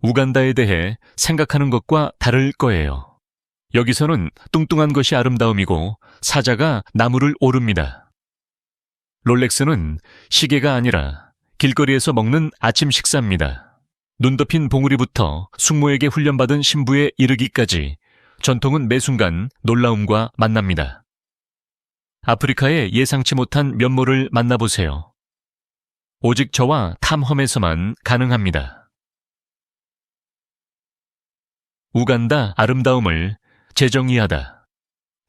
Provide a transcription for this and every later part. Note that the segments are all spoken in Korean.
우간다에 대해 생각하는 것과 다를 거예요. 여기서는 뚱뚱한 것이 아름다움이고 사자가 나무를 오릅니다. 롤렉스는 시계가 아니라 길거리에서 먹는 아침 식사입니다. 눈 덮인 봉우리부터 숙모에게 훈련받은 신부에 이르기까지 전통은 매 순간 놀라움과 만납니다. 아프리카의 예상치 못한 면모를 만나보세요. 오직 저와 탐험에서만 가능합니다. 우간다 아름다움을 재정의하다.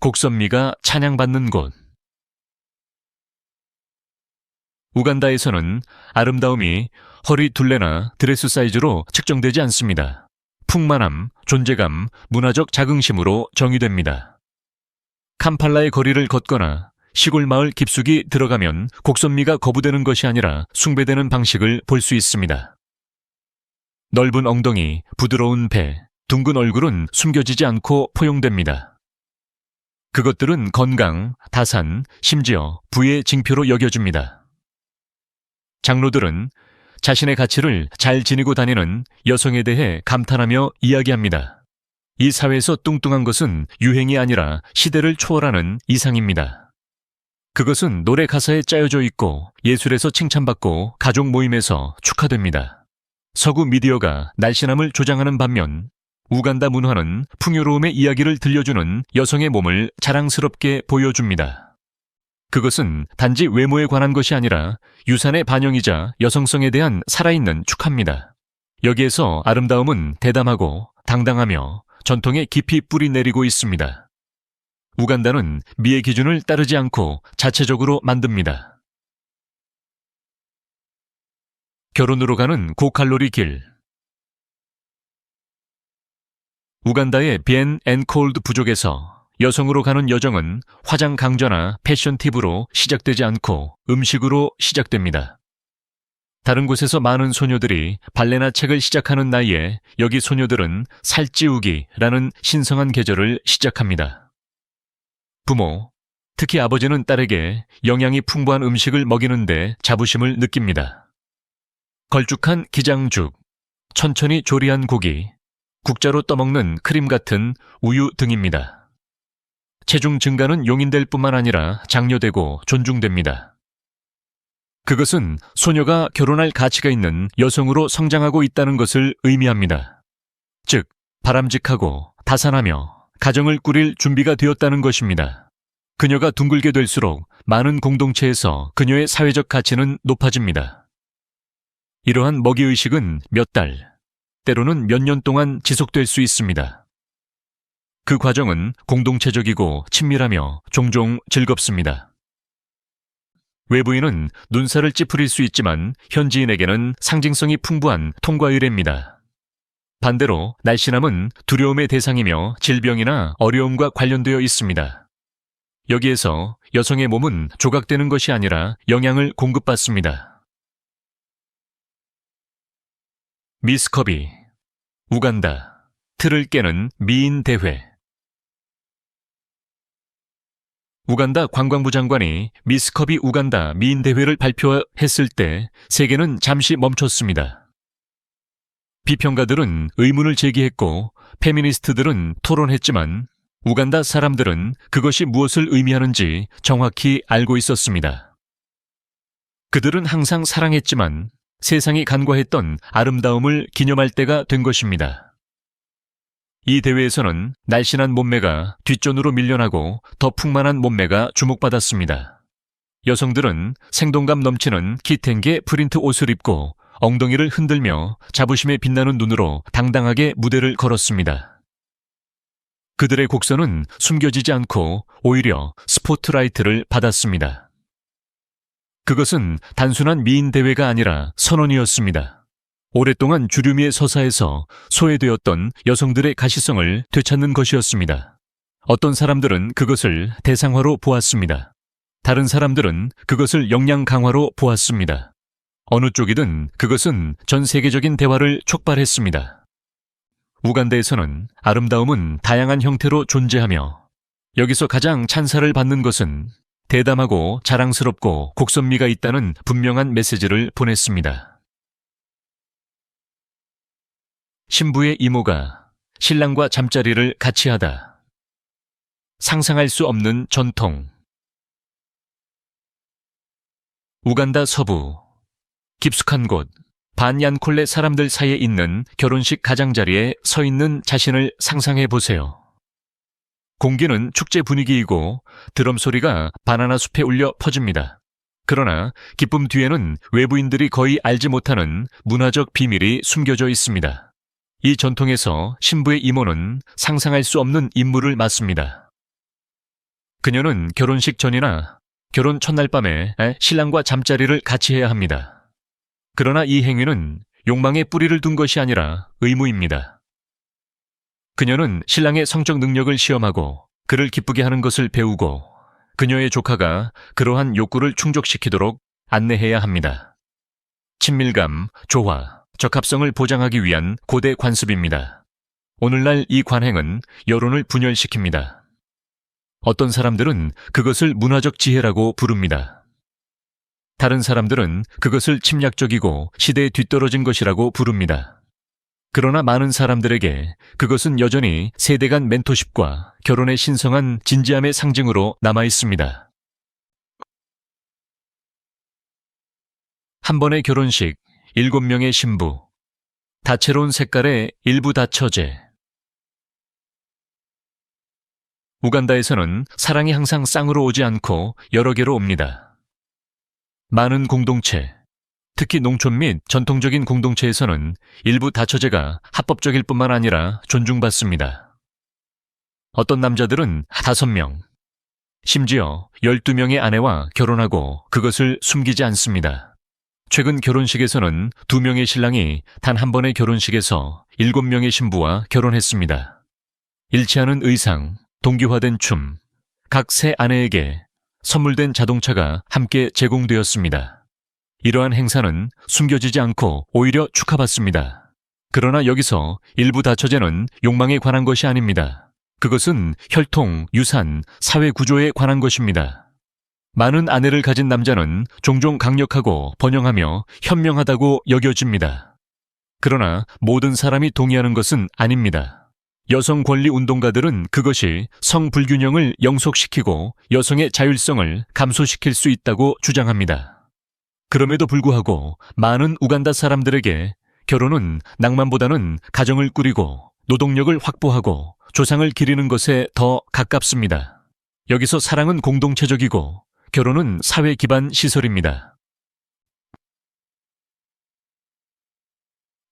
곡선미가 찬양받는 곳. 우간다에서는 아름다움이 허리 둘레나 드레스 사이즈로 측정되지 않습니다. 풍만함, 존재감, 문화적 자긍심으로 정의됩니다. 캄팔라의 거리를 걷거나 시골 마을 깊숙이 들어가면 곡선미가 거부되는 것이 아니라 숭배되는 방식을 볼 수 있습니다. 넓은 엉덩이, 부드러운 배, 둥근 얼굴은 숨겨지지 않고 포용됩니다. 그것들은 건강, 다산, 심지어 부의 징표로 여겨집니다. 장로들은 자신의 가치를 잘 지니고 다니는 여성에 대해 감탄하며 이야기합니다. 이 사회에서 뚱뚱한 것은 유행이 아니라 시대를 초월하는 이상입니다. 그것은 노래 가사에 짜여져 있고 예술에서 칭찬받고 가족 모임에서 축하됩니다. 서구 미디어가 날씬함을 조장하는 반면 우간다 문화는 풍요로움의 이야기를 들려주는 여성의 몸을 자랑스럽게 보여줍니다. 그것은 단지 외모에 관한 것이 아니라 유산의 반영이자 여성성에 대한 살아있는 축하입니다. 여기에서 아름다움은 대담하고 당당하며 전통에 깊이 뿌리 내리고 있습니다. 우간다는 미의 기준을 따르지 않고 자체적으로 만듭니다. 결혼으로 가는 고칼로리 길. 우간다의 비엔 앤 콜드 부족에서 여성으로 가는 여정은 화장 강좌나 패션 팁으로 시작되지 않고 음식으로 시작됩니다. 다른 곳에서 많은 소녀들이 발레나 책을 시작하는 나이에 여기 소녀들은 살찌우기라는 신성한 계절을 시작합니다. 부모, 특히 아버지는 딸에게 영양이 풍부한 음식을 먹이는데 자부심을 느낍니다. 걸쭉한 기장죽, 천천히 조리한 고기, 국자로 떠먹는 크림 같은 우유 등입니다. 체중 증가는 용인될 뿐만 아니라 장려되고 존중됩니다. 그것은 소녀가 결혼할 가치가 있는 여성으로 성장하고 있다는 것을 의미합니다. 즉, 바람직하고 다산하며 가정을 꾸릴 준비가 되었다는 것입니다. 그녀가 둥글게 될수록 많은 공동체에서 그녀의 사회적 가치는 높아집니다. 이러한 먹이의식은 몇 달, 때로는 몇 년 동안 지속될 수 있습니다. 그 과정은 공동체적이고 친밀하며 종종 즐겁습니다. 외부인은 눈살을 찌푸릴 수 있지만 현지인에게는 상징성이 풍부한 통과 의례입니다. 반대로 날씬함은 두려움의 대상이며 질병이나 어려움과 관련되어 있습니다. 여기에서 여성의 몸은 조각되는 것이 아니라 영양을 공급받습니다. 미스 커비, 우간다, 틀을 깨는 미인 대회. 우간다 관광부 장관이 미스 커비 우간다 미인 대회를 발표했을 때 세계는 잠시 멈췄습니다. 비평가들은 의문을 제기했고 페미니스트들은 토론했지만 우간다 사람들은 그것이 무엇을 의미하는지 정확히 알고 있었습니다. 그들은 항상 사랑했지만 세상이 간과했던 아름다움을 기념할 때가 된 것입니다. 이 대회에서는 날씬한 몸매가 뒷전으로 밀려나고 더 풍만한 몸매가 주목받았습니다. 여성들은 생동감 넘치는 kitenge 프린트 옷을 입고 엉덩이를 흔들며 자부심에 빛나는 눈으로 당당하게 무대를 걸었습니다. 그들의 곡선은 숨겨지지 않고 오히려 스포트라이트를 받았습니다. 그것은 단순한 미인 대회가 아니라 선언이었습니다. 오랫동안 주류미의 서사에서 소외되었던 여성들의 가시성을 되찾는 것이었습니다. 어떤 사람들은 그것을 대상화로 보았습니다. 다른 사람들은 그것을 역량 강화로 보았습니다. 어느 쪽이든 그것은 전 세계적인 대화를 촉발했습니다. 우간다에서는 아름다움은 다양한 형태로 존재하며 여기서 가장 찬사를 받는 것은 대담하고 자랑스럽고 곡선미가 있다는 분명한 메시지를 보냈습니다. 신부의 이모가 신랑과 잠자리를 같이 하다. 상상할 수 없는 전통. 우간다 서부. 깊숙한 곳, 반얀콜레 사람들 사이에 있는 결혼식 가장자리에 서 있는 자신을 상상해 보세요. 공기는 축제 분위기이고 드럼 소리가 바나나 숲에 울려 퍼집니다. 그러나 기쁨 뒤에는 외부인들이 거의 알지 못하는 문화적 비밀이 숨겨져 있습니다. 이 전통에서 신부의 이모는 상상할 수 없는 임무를 맡습니다. 그녀는 결혼식 전이나 결혼 첫날 밤에 신랑과 잠자리를 같이 해야 합니다. 그러나 이 행위는 욕망에 뿌리를 둔 것이 아니라 의무입니다. 그녀는 신랑의 성적 능력을 시험하고 그를 기쁘게 하는 것을 배우고 그녀의 조카가 그러한 욕구를 충족시키도록 안내해야 합니다. 친밀감, 조화, 적합성을 보장하기 위한 고대 관습입니다. 오늘날 이 관행은 여론을 분열시킵니다. 어떤 사람들은 그것을 문화적 지혜라고 부릅니다. 다른 사람들은 그것을 침략적이고 시대에 뒤떨어진 것이라고 부릅니다. 그러나 많은 사람들에게 그것은 여전히 세대 간 멘토십과 결혼의 신성한 진지함의 상징으로 남아 있습니다. 한 번의 결혼식, 7명의 신부, 다채로운 색깔의 일부 다처제. 우간다에서는 사랑이 항상 쌍으로 오지 않고 여러 개로 옵니다. 많은 공동체, 특히 농촌 및 전통적인 공동체에서는 일부 다처제가 합법적일 뿐만 아니라 존중받습니다. 어떤 남자들은 5명, 심지어 12명의 아내와 결혼하고 그것을 숨기지 않습니다. 최근 결혼식에서는 2명의 신랑이 단 한 번의 결혼식에서 7명의 신부와 결혼했습니다. 일치하는 의상, 동기화된 춤, 각 세 아내에게 선물된 자동차가 함께 제공되었습니다. 이러한 행사는 숨겨지지 않고 오히려 축하받습니다. 그러나 여기서 일부 다처제는 욕망에 관한 것이 아닙니다. 그것은 혈통, 유산, 사회 구조에 관한 것입니다. 많은 아내를 가진 남자는 종종 강력하고 번영하며 현명하다고 여겨집니다. 그러나 모든 사람이 동의하는 것은 아닙니다. 여성 권리 운동가들은 그것이 성불균형을 영속시키고 여성의 자율성을 감소시킬 수 있다고 주장합니다. 그럼에도 불구하고 많은 우간다 사람들에게 결혼은 낭만보다는 가정을 꾸리고 노동력을 확보하고 조상을 기리는 것에 더 가깝습니다. 여기서 사랑은 공동체적이고 결혼은 사회 기반 시설입니다.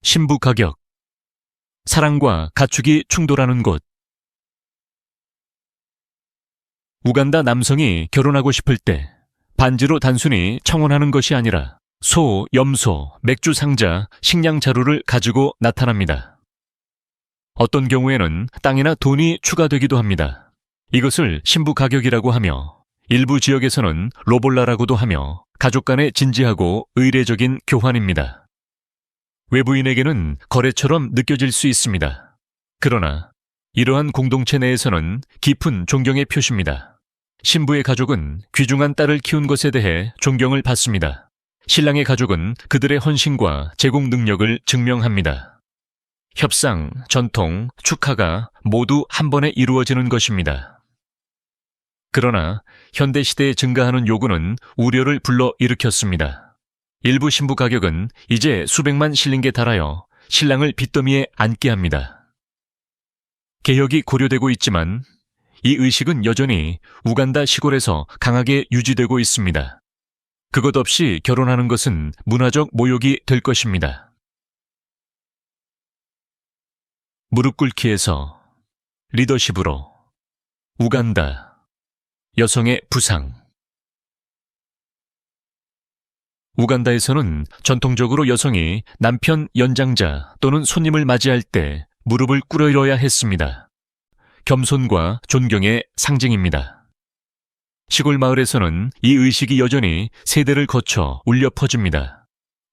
신부 가격. 사랑과 가축이 충돌하는 곳. 우간다 남성이 결혼하고 싶을 때 반지로 단순히 청혼하는 것이 아니라 소, 염소, 맥주 상자, 식량 자루를 가지고 나타납니다. 어떤 경우에는 땅이나 돈이 추가되기도 합니다. 이것을 신부 가격이라고 하며 일부 지역에서는 로볼라라고도 하며 가족 간의 진지하고 의례적인 교환입니다. 외부인에게는 거래처럼 느껴질 수 있습니다. 그러나 이러한 공동체 내에서는 깊은 존경의 표시입니다. 신부의 가족은 귀중한 딸을 키운 것에 대해 존경을 받습니다. 신랑의 가족은 그들의 헌신과 제공 능력을 증명합니다. 협상, 전통, 축하가 모두 한 번에 이루어지는 것입니다. 그러나 현대 시대에 증가하는 요구는 우려를 불러 일으켰습니다. 일부 신부 가격은 이제 수백만 실링에 달하여 신랑을 빚더미에 앉게 합니다. 개혁이 고려되고 있지만 이 의식은 여전히 우간다 시골에서 강하게 유지되고 있습니다. 그것 없이 결혼하는 것은 문화적 모욕이 될 것입니다. 무릎 꿇기에서 리더십으로 우간다. 여성의 부상. 우간다에서는 전통적으로 여성이 남편, 연장자 또는 손님을 맞이할 때 무릎을 꿇어야 했습니다. 겸손과 존경의 상징입니다. 시골 마을에서는 이 의식이 여전히 세대를 거쳐 울려 퍼집니다.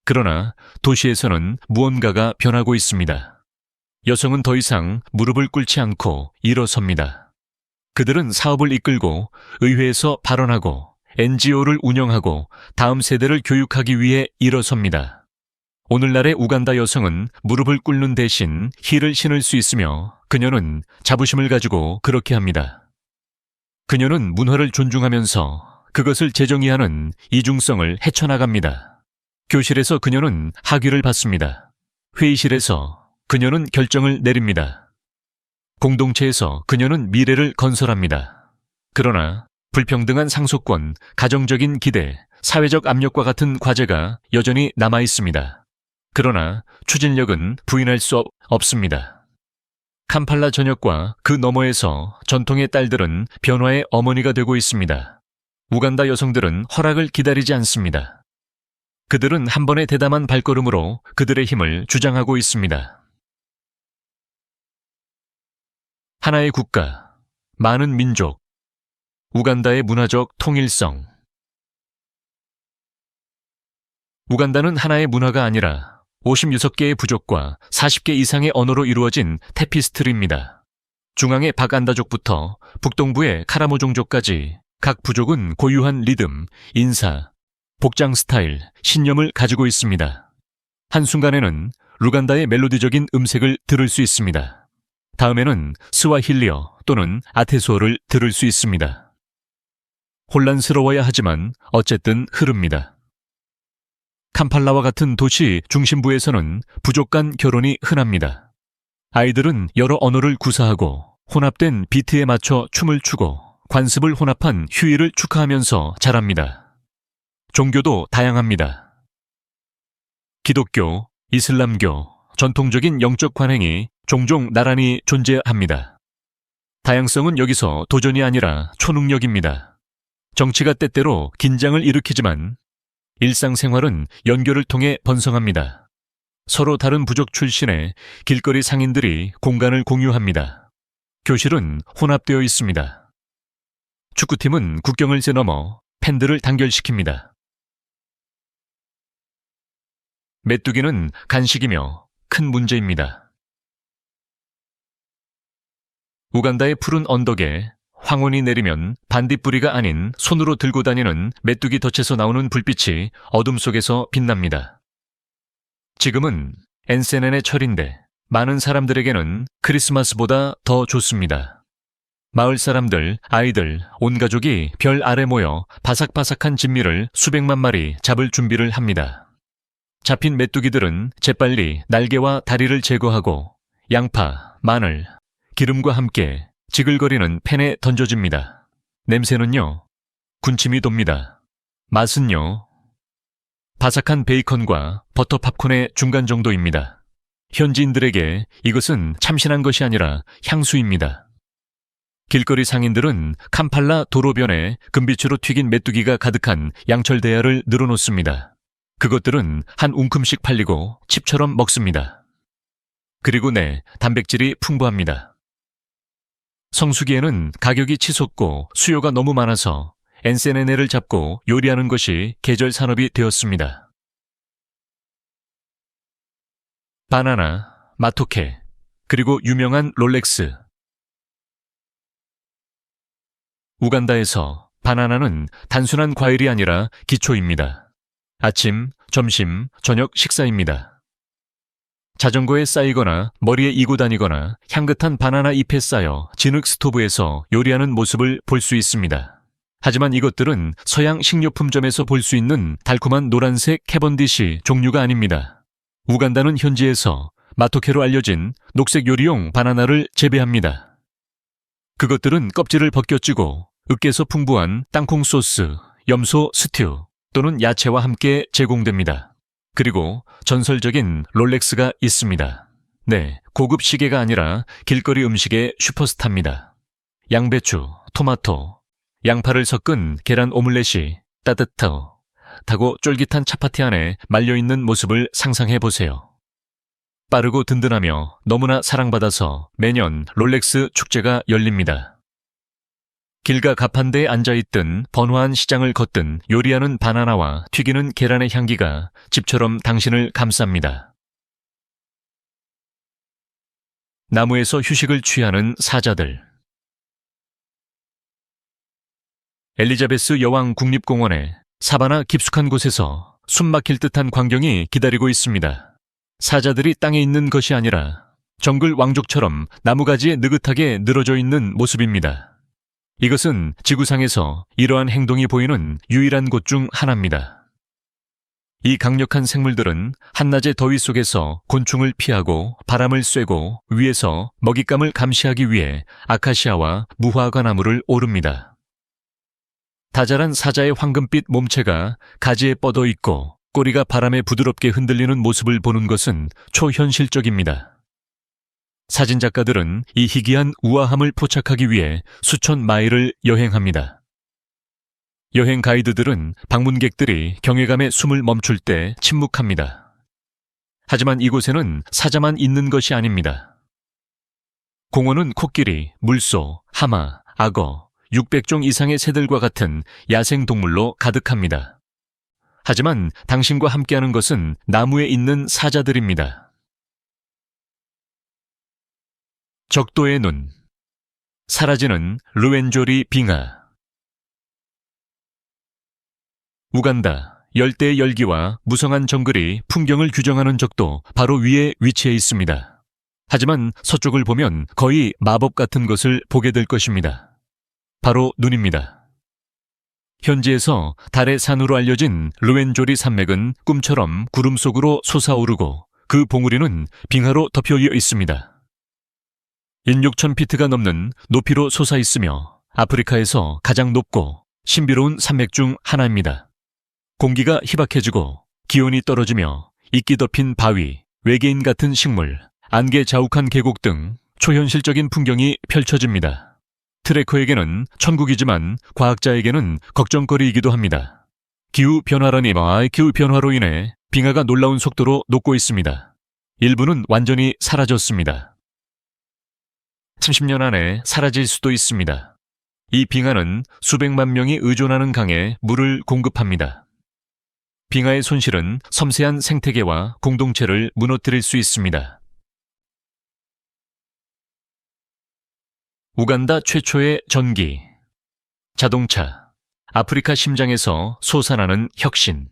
그러나 도시에서는 무언가가 변하고 있습니다. 여성은 더 이상 무릎을 꿇지 않고 일어섭니다. 그들은 사업을 이끌고 의회에서 발언하고 NGO를 운영하고 다음 세대를 교육하기 위해 일어섭니다. 오늘날의 우간다 여성은 무릎을 꿇는 대신 힐을 신을 수 있으며 그녀는 자부심을 가지고 그렇게 합니다. 그녀는 문화를 존중하면서 그것을 재정의하는 이중성을 헤쳐나갑니다. 교실에서 그녀는 학위를 받습니다. 회의실에서 그녀는 결정을 내립니다. 공동체에서 그녀는 미래를 건설합니다. 그러나 불평등한 상속권, 가정적인 기대, 사회적 압력과 같은 과제가 여전히 남아 있습니다. 그러나 추진력은 부인할 수 없습니다. 캄팔라 전역과 그 너머에서 전통의 딸들은 변화의 어머니가 되고 있습니다. 우간다 여성들은 허락을 기다리지 않습니다. 그들은 한 번의 대담한 발걸음으로 그들의 힘을 주장하고 있습니다. 하나의 국가, 많은 민족, 우간다의 문화적 통일성. 우간다는 하나의 문화가 아니라 56개의 부족과 40개 이상의 언어로 이루어진 테피스트리입니다. 중앙의 박안다족부터 북동부의 카라모 종족까지 각 부족은 고유한 리듬, 인사, 복장 스타일, 신념을 가지고 있습니다. 한순간에는 루간다의 멜로디적인 음색을 들을 수 있습니다. 다음에는 스와힐리어 또는 아테수어를 들을 수 있습니다. 혼란스러워야 하지만 어쨌든 흐릅니다. 캄팔라와 같은 도시 중심부에서는 부족 간 결혼이 흔합니다. 아이들은 여러 언어를 구사하고 혼합된 비트에 맞춰 춤을 추고 관습을 혼합한 휴일을 축하하면서 자랍니다. 종교도 다양합니다. 기독교, 이슬람교, 전통적인 영적 관행이 종종 나란히 존재합니다. 다양성은 여기서 도전이 아니라 초능력입니다. 정치가 때때로 긴장을 일으키지만 일상생활은 연결을 통해 번성합니다. 서로 다른 부족 출신의 길거리 상인들이 공간을 공유합니다. 교실은 혼합되어 있습니다. 축구팀은 국경을 넘어 팬들을 단결시킵니다. 메뚜기는 간식이며 큰 문제입니다. 우간다의 푸른 언덕에 황혼이 내리면 반딧불이가 아닌 손으로 들고 다니는 메뚜기 덫에서 나오는 불빛이 어둠 속에서 빛납니다. 지금은 엔세넨의 철인데 많은 사람들에게는 크리스마스보다 더 좋습니다. 마을 사람들, 아이들, 온 가족이 별 아래 모여 바삭바삭한 진미를 수백만 마리 잡을 준비를 합니다. 잡힌 메뚜기들은 재빨리 날개와 다리를 제거하고 양파, 마늘, 기름과 함께 지글거리는 팬에 던져집니다. 냄새는요, 군침이 돕니다. 맛은요, 바삭한 베이컨과 버터 팝콘의 중간 정도입니다. 현지인들에게 이것은 참신한 것이 아니라 향수입니다. 길거리 상인들은 캄팔라 도로변에 금빛으로 튀긴 메뚜기가 가득한 양철 대야를 늘어놓습니다. 그것들은 한 움큼씩 팔리고 칩처럼 먹습니다. 그리고 단백질이 풍부합니다. 성수기에는 가격이 치솟고 수요가 너무 많아서 엔세네네를 잡고 요리하는 것이 계절 산업이 되었습니다. 바나나, 마토케, 그리고 유명한 롤렉스. 우간다에서 바나나는 단순한 과일이 아니라 기초입니다. 아침, 점심, 저녁 식사입니다. 자전거에 쌓이거나 머리에 이고 다니거나 향긋한 바나나 잎에 쌓여 진흙 스토브에서 요리하는 모습을 볼 수 있습니다. 하지만 이것들은 서양 식료품점에서 볼 수 있는 달콤한 노란색 캐번디시 종류가 아닙니다. 우간다는 현지에서 마토케로 알려진 녹색 요리용 바나나를 재배합니다. 그것들은 껍질을 벗겨찌고 으깨서 풍부한 땅콩 소스, 염소 스튜 또는 야채와 함께 제공됩니다. 그리고 전설적인 롤렉스가 있습니다. 고급 시계가 아니라 길거리 음식의 슈퍼스타입니다. 양배추, 토마토, 양파를 섞은 계란 오믈렛이 따뜻하고 쫄깃한 차파티 안에 말려있는 모습을 상상해 보세요. 빠르고 든든하며 너무나 사랑받아서 매년 롤렉스 축제가 열립니다. 길가 가판대에 앉아있든 번화한 시장을 걷든 요리하는 바나나와 튀기는 계란의 향기가 집처럼 당신을 감쌉니다. 나무에서 휴식을 취하는 사자들. 엘리자베스 여왕 국립공원의 사바나 깊숙한 곳에서 숨막힐 듯한 광경이 기다리고 있습니다. 사자들이 땅에 있는 것이 아니라 정글 왕족처럼 나무가지에 느긋하게 늘어져 있는 모습입니다. 이것은 지구상에서 이러한 행동이 보이는 유일한 곳 중 하나입니다. 이 강력한 생물들은 한낮의 더위 속에서 곤충을 피하고 바람을 쐬고 위에서 먹잇감을 감시하기 위해 아카시아와 무화과 나무를 오릅니다. 다자란 사자의 황금빛 몸체가 가지에 뻗어 있고 꼬리가 바람에 부드럽게 흔들리는 모습을 보는 것은 초현실적입니다. 사진작가들은 이 희귀한 우아함을 포착하기 위해 수천 마일을 여행합니다. 여행 가이드들은 방문객들이 경외감에 숨을 멈출 때 침묵합니다. 하지만 이곳에는 사자만 있는 것이 아닙니다. 공원은 코끼리, 물소, 하마, 악어, 600종 이상의 새들과 같은 야생동물로 가득합니다. 하지만 당신과 함께하는 것은 나무에 있는 사자들입니다. 적도의 눈, 사라지는 루엔조리 빙하. 우간다, 열대의 열기와 무성한 정글이 풍경을 규정하는 적도 바로 위에 위치해 있습니다. 하지만 서쪽을 보면 거의 마법 같은 것을 보게 될 것입니다. 바로 눈입니다. 현지에서 달의 산으로 알려진 루엔조리 산맥은 꿈처럼 구름 속으로 솟아오르고 그 봉우리는 빙하로 덮여져 있습니다. 16,000피트가 넘는 높이로 솟아 있으며 아프리카에서 가장 높고 신비로운 산맥 중 하나입니다. 공기가 희박해지고 기온이 떨어지며 이끼 덮인 바위, 외계인 같은 식물, 안개 자욱한 계곡 등 초현실적인 풍경이 펼쳐집니다. 트레커에게는 천국이지만 과학자에게는 걱정거리이기도 합니다. 기후변화로 인해 빙하가 놀라운 속도로 녹고 있습니다. 일부는 완전히 사라졌습니다. 30년 안에 사라질 수도 있습니다. 이 빙하는 수백만 명이 의존하는 강에 물을 공급합니다. 빙하의 손실은 섬세한 생태계와 공동체를 무너뜨릴 수 있습니다. 우간다 최초의 전기, 자동차, 아프리카 심장에서 솟아나는 혁신.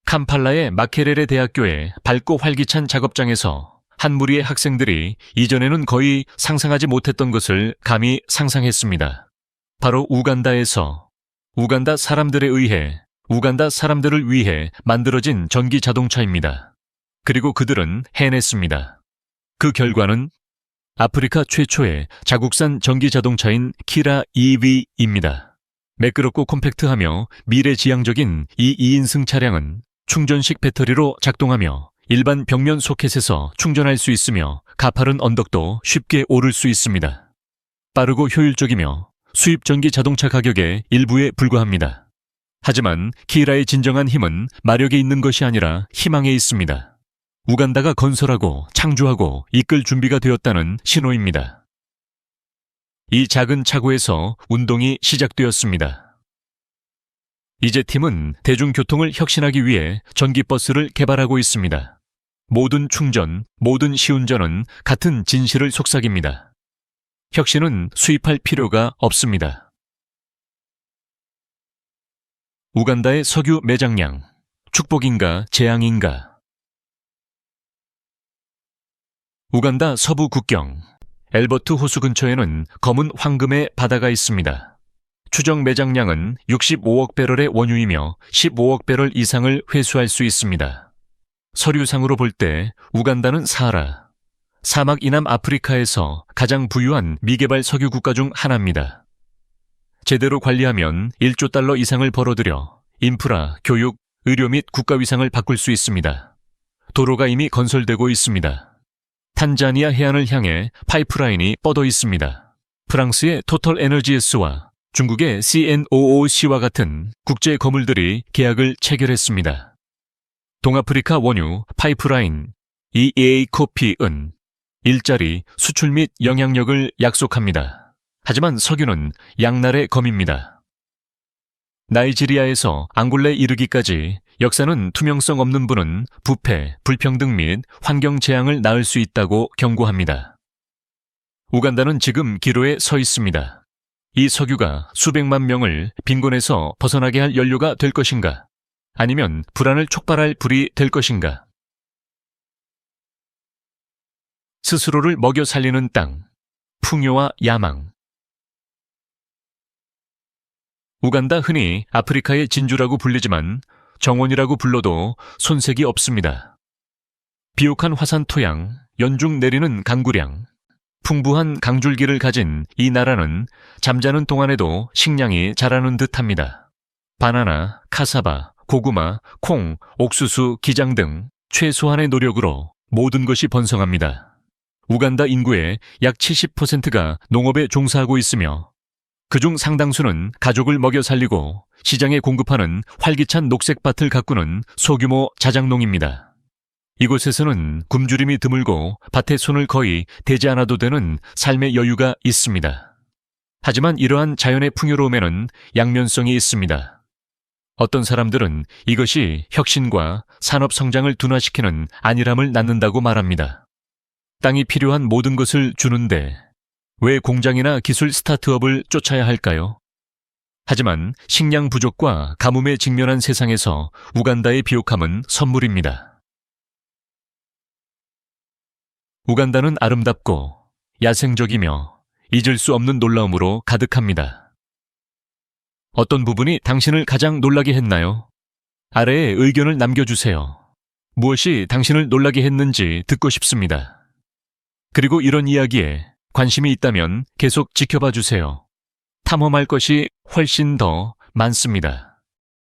캄팔라의 마케레레 대학교의 밝고 활기찬 작업장에서 한 무리의 학생들이 이전에는 거의 상상하지 못했던 것을 감히 상상했습니다. 바로 우간다에서 우간다 사람들을 위해 만들어진 전기 자동차입니다. 그리고 그들은 해냈습니다. 그 결과는 아프리카 최초의 자국산 전기 자동차인 키라 EV입니다. 매끄럽고 콤팩트하며 미래지향적인 이 2인승 차량은 충전식 배터리로 작동하며 일반 벽면 소켓에서 충전할 수 있으며 가파른 언덕도 쉽게 오를 수 있습니다. 빠르고 효율적이며 수입 전기 자동차 가격의 일부에 불과합니다. 하지만 키라의 진정한 힘은 마력에 있는 것이 아니라 희망에 있습니다. 우간다가 건설하고 창조하고 이끌 준비가 되었다는 신호입니다. 이 작은 차고에서 운동이 시작되었습니다. 이제 팀은 대중교통을 혁신하기 위해 전기버스를 개발하고 있습니다. 모든 충전, 모든 시운전은 같은 진실을 속삭입니다. 혁신은 수입할 필요가 없습니다. 우간다의 석유 매장량, 축복인가 재앙인가. 우간다 서부 국경, 엘버트 호수 근처에는 검은 황금의 바다가 있습니다. 추정 매장량은 65억 배럴의 원유이며 15억 배럴 이상을 회수할 수 있습니다. 서류상으로 볼 때 우간다는 사하라, 사막 이남 아프리카에서 가장 부유한 미개발 석유 국가 중 하나입니다. 제대로 관리하면 1조 달러 이상을 벌어들여 인프라, 교육, 의료 및 국가 위상을 바꿀 수 있습니다. 도로가 이미 건설되고 있습니다. 탄자니아 해안을 향해 파이프라인이 뻗어 있습니다. 프랑스의 토털 에너지에스와 중국의 CNOOC와 같은 국제 거물들이 계약을 체결했습니다. 동아프리카 원유 파이프라인 EA코피은 일자리, 수출 및 영향력을 약속합니다. 하지만 석유는 양날의 검입니다. 나이지리아에서 앙골레 이르기까지 역사는 투명성 없는 분은 부패, 불평등 및 환경 재앙을 낳을 수 있다고 경고합니다. 우간다는 지금 기로에 서 있습니다. 이 석유가 수백만 명을 빈곤에서 벗어나게 할 연료가 될 것인가? 아니면 불안을 촉발할 불이 될 것인가? 스스로를 먹여 살리는 땅, 풍요와 야망. 우간다 흔히 아프리카의 진주라고 불리지만 정원이라고 불러도 손색이 없습니다. 비옥한 화산 토양, 연중 내리는 강구량, 풍부한 강줄기를 가진 이 나라는 잠자는 동안에도 식량이 자라는 듯합니다. 바나나, 카사바, 고구마, 콩, 옥수수, 기장 등 최소한의 노력으로 모든 것이 번성합니다. 우간다 인구의 약 70%가 농업에 종사하고 있으며 그중 상당수는 가족을 먹여 살리고 시장에 공급하는 활기찬 녹색밭을 가꾸는 소규모 자장농입니다. 이곳에서는 굶주림이 드물고 밭에 손을 거의 대지 않아도 되는 삶의 여유가 있습니다. 하지만 이러한 자연의 풍요로움에는 양면성이 있습니다. 어떤 사람들은 이것이 혁신과 산업 성장을 둔화시키는 안일함을 낳는다고 말합니다. 땅이 필요한 모든 것을 주는데 왜 공장이나 기술 스타트업을 쫓아야 할까요? 하지만 식량 부족과 가뭄에 직면한 세상에서 우간다의 비옥함은 선물입니다. 우간다는 아름답고 야생적이며 잊을 수 없는 놀라움으로 가득합니다. 어떤 부분이 당신을 가장 놀라게 했나요? 아래에 의견을 남겨주세요. 무엇이 당신을 놀라게 했는지 듣고 싶습니다. 그리고 이런 이야기에 관심이 있다면 계속 지켜봐 주세요. 탐험할 것이 훨씬 더 많습니다.